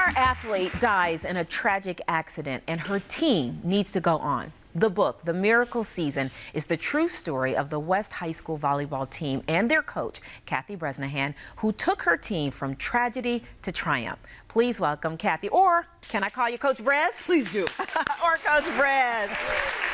star athlete dies in a tragic accident and her team needs to go on. The book, The Miracle Season, is the true story of the West High School volleyball team and their coach, Kathy Bresnahan, who took her team from tragedy to triumph. Please welcome Kathy, or can I call you Coach Brez? Please do. Or Coach Brez.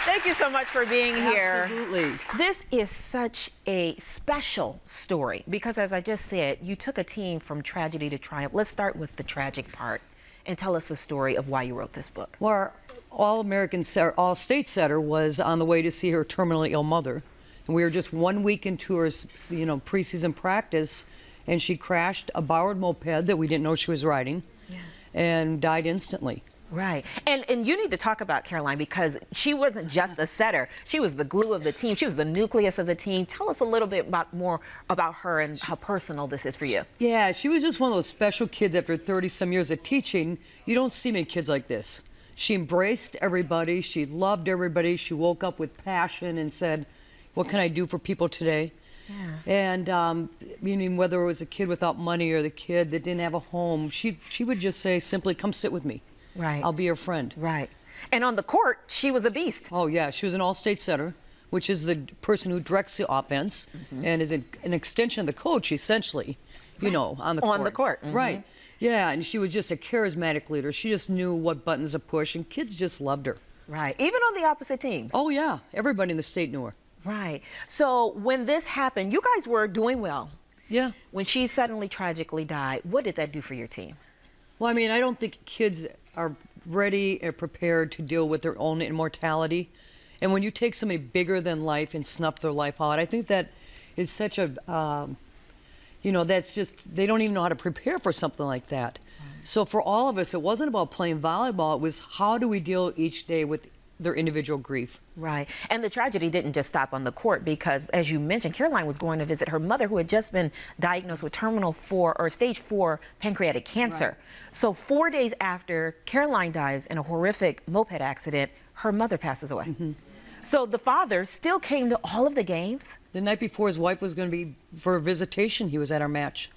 Thank you so much for being here. Absolutely. This is such a special story because, as I just said, you took a team from tragedy to triumph. Let's start with the tragic part and tell us the story of why you wrote this book. Well, our all-state setter was on the way to see her terminally ill mother, and we were just 1 week into her, preseason practice, and she crashed a borrowed moped that we didn't know she was riding, and died instantly. Right. And you need to talk about Caroline because she wasn't just a setter. She was the glue of the team. She was the nucleus of the team. Tell us a little bit more about her and how personal this is for you. Yeah, she was just one of those special kids. After 30-some years of teaching, you don't see many kids like this. She embraced everybody. She loved everybody. She woke up with passion and said, what can I do for people today? Yeah. And whether it was a kid without money or the kid that didn't have a home, she would just say simply, come sit with me. Right. I'll be your friend. Right. And on the court, she was a beast. Oh, yeah. She was an all-state setter, which is the person who directs the offense and is an extension of the coach, essentially, on the court. On the court. Right. Yeah, and she was just a charismatic leader. She just knew what buttons to push, and kids just loved her. Right. Even on the opposite teams. Oh, yeah. Everybody in the state knew her. Right. So when this happened, you guys were doing well. Yeah. When she suddenly tragically died, what did that do for your team? Well, I don't think kids are ready or prepared to deal with their own immortality. And when you take somebody bigger than life and snuff their life out, I think that is such a, that's just, they don't even know how to prepare for something like that. Right. So for all of us, it wasn't about playing volleyball. It was how do we deal each day with their individual grief. Right. And the tragedy didn't just stop on the court because, as you mentioned, Caroline was going to visit her mother who had just been diagnosed with stage 4 pancreatic cancer. Right. So 4 days after Caroline dies in a horrific moped accident, her mother passes away. So the father still came to all of the games. The night before his wife was going to be for a visitation, he was at our match.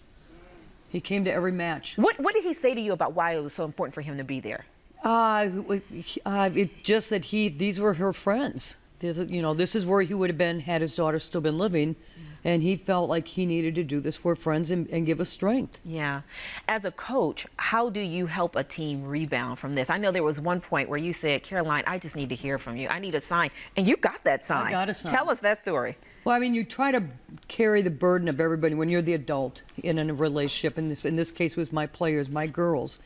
He came to every match. What did he say to you about why it was so important for him to be there? It's just that these were her friends. This is where he would have been had his daughter still been living. And he felt like he needed to do this for friends and give us strength. Yeah. As a coach, how do you help a team rebound from this? I know there was one point where you said, Caroline, I just need to hear from you. I need a sign. And you got that sign. I got a sign. Tell us that story. Well, you try to carry the burden of everybody when you're the adult in a relationship. And in this case, it was my players, my girls.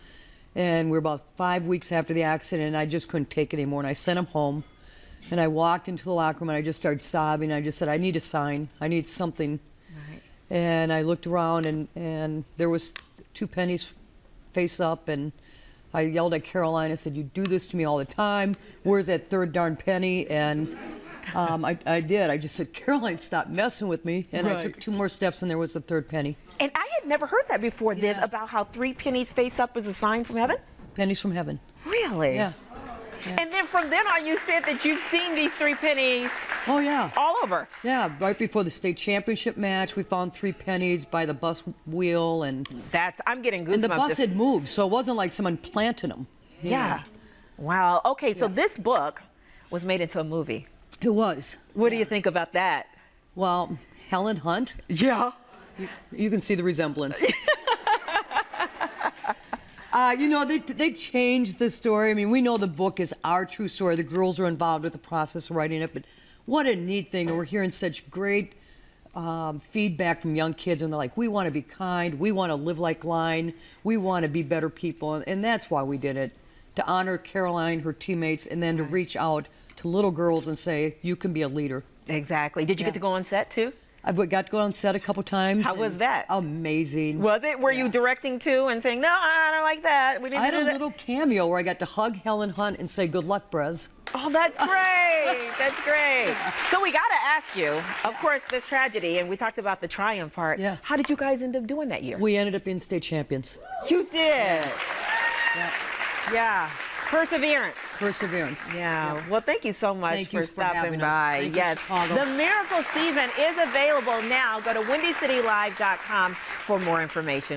And we're about 5 weeks after the accident, and I just couldn't take it anymore. And I sent them home. And I walked into the locker room and I just started sobbing. I just said, I need a sign. I need something. Right. And I looked around and there was 2 pennies face up, and I yelled at Caroline. I said, you do this to me all the time. Where's that third darn penny? And I did. I just said, Caroline, stop messing with me. And I took 2 more steps and there was the third penny. And I had never heard that before this, about how 3 pennies face up is a sign from heaven? Pennies from heaven. Really? Yeah. And then from then on, you said that you've seen these 3 pennies. Oh, yeah. All over. Yeah, right before the state championship match, we found 3 pennies by the bus wheel, and I'm getting goosebumps. And the bus had moved, so it wasn't like someone planted them. Yeah. Wow. Okay, so this book was made into a movie. It was. What do you think about that? Well, Helen Hunt. Yeah. You can see the resemblance. They changed the story. We know the book is our true story. The girls are involved with the process of writing it, but what a neat thing. And we're hearing such great feedback from young kids, and they're like, we want to be kind, we want to live like Line, we want to be better people, and that's why we did it, to honor Caroline, her teammates, and then to reach out to little girls and say, you can be a leader. Exactly. Did you get to go on set, too? I got to go on set a couple times. How was that? Amazing. Was it? Were you directing too and saying, no, I don't like that? We didn't I had do a that. little cameo where I got to hug Helen Hunt and say, good luck, Brez. Oh, that's great. That's great. So we got to ask you, of course, this tragedy, and we talked about the triumph part. Yeah. How did you guys end up doing that year? We ended up being state champions. You did. Yeah. Perseverance. Perseverance. Yeah. Yep. Well, thank you so much for stopping by. Yes. The Miracle Season is available now. Go to WindyCityLive.com for more information.